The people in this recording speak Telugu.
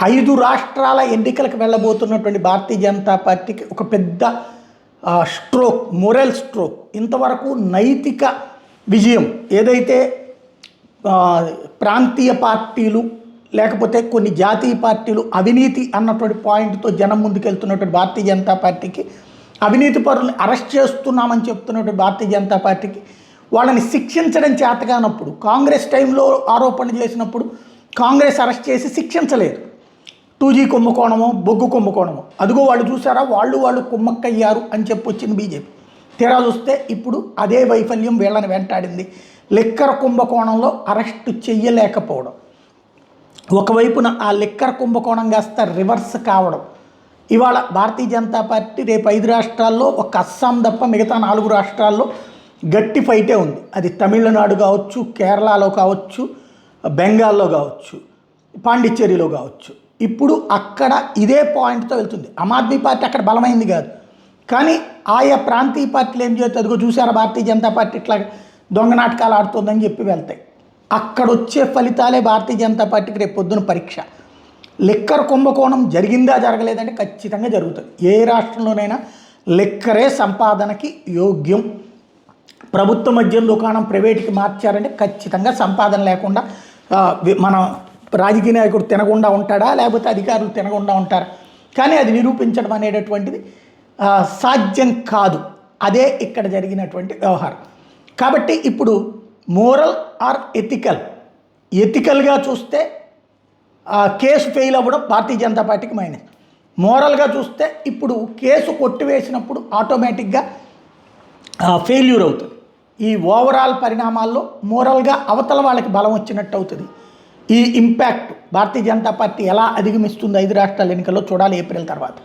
5 రాష్ట్రాల ఎన్నికలకు వెళ్ళబోతున్నటువంటి భారతీయ జనతా పార్టీకి ఒక పెద్ద స్ట్రోక్, మొరల్ స్ట్రోక్. ఇంతవరకు నైతిక విజయం ఏదైతే ప్రాంతీయ పార్టీలు లేకపోతే కొన్ని జాతీయ పార్టీలు అవినీతి అన్నటువంటి పాయింట్తో జనం ముందుకెళ్తున్నటువంటి భారతీయ జనతా పార్టీకి, అవినీతి పరులను అరెస్ట్ చేస్తున్నామని చెప్తున్నటువంటి భారతీయ జనతా పార్టీకి వాళ్ళని శిక్షించడం చేతగానప్పుడు, కాంగ్రెస్ టైంలో ఆరోపణలు చేసినప్పుడు కాంగ్రెస్ అరెస్ట్ చేసి శిక్షించలేదు. 2G కుంభకోణమో బొగ్గు కుంభకోణమో అదిగో వాళ్ళు చూసారా, వాళ్ళు కుమ్మక్కయ్యారు అని చెప్పొచ్చింది బీజేపీ. తీరా చూస్తే ఇప్పుడు అదే వైఫల్యం వీళ్ళని వెంటాడింది. లిక్కర్ కుంభకోణంలో అరెస్టు చెయ్యలేకపోవడం, ఒకవైపున ఆ లిక్కర్ కుంభకోణం కాస్త రివర్స్ కావడం. ఇవాళ భారతీయ జనతా పార్టీ రేపు 5 రాష్ట్రాల్లో ఒక అస్సాం తప్ప మిగతా 4 రాష్ట్రాల్లో గట్టి ఫైటే ఉంది. అది తమిళనాడు కావచ్చు, కేరళలో కావచ్చు, బెంగాల్లో కావచ్చు, పాండిచ్చేరిలో కావచ్చు. ఇప్పుడు అక్కడ ఇదే పాయింట్తో వెళ్తుంది. ఆమ్ ఆద్మీ పార్టీ అక్కడ బలమైంది కాదు, కానీ ఆయా ప్రాంతీయ పార్టీలు ఏం చేస్తుంది, అదిగో చూసారా భారతీయ జనతా పార్టీ ఇట్లా దొంగ నాటకాలు ఆడుతుందని చెప్పి వెళ్తాయి. అక్కడ వచ్చే ఫలితాలే భారతీయ జనతా పార్టీకి రేపు పొద్దున పరీక్ష. లిక్కర్ కుంభకోణం జరిగిందా జరగలేదంటే ఖచ్చితంగా జరుగుతుంది. ఏ రాష్ట్రంలోనైనా లిక్కరే సంపాదనకి యోగ్యం. ప్రభుత్వ మద్యం దుకాణం ప్రైవేట్కి మార్చారంటే ఖచ్చితంగా సంపాదన లేకుండా మన రాజకీయ నాయకుడు తినకుండా ఉంటాడా, లేకపోతే అధికారులు తినకుండా ఉంటారా? కానీ అది నిరూపించడం అనేటటువంటిది సాధ్యం కాదు. అదే ఇక్కడ జరిగినటువంటి వ్యవహారం. కాబట్టి ఇప్పుడు మోరల్ ఆర్ ఎథికల్గా చూస్తే కేసు ఫెయిల్ అవ్వడం భారతీయ జనతా పార్టీకి మైనస్. మోరల్గా చూస్తే ఇప్పుడు కేసు కొట్టివేసినప్పుడు ఆటోమేటిక్గా ఫెయిల్యూర్ అవుతుంది. ఈ ఓవరాల్ పరిణామాల్లో మోరల్గా అవతల వాళ్ళకి బలం వచ్చినట్టు అవుతుంది. ఈ ఇంపాక్ట్ భారతీయ జనతా పార్టీ ఎలా అధిగమిస్తుంది 5 రాష్ట్రాల ఎన్నికల్లో చూడాలి ఏప్రిల్ తర్వాత.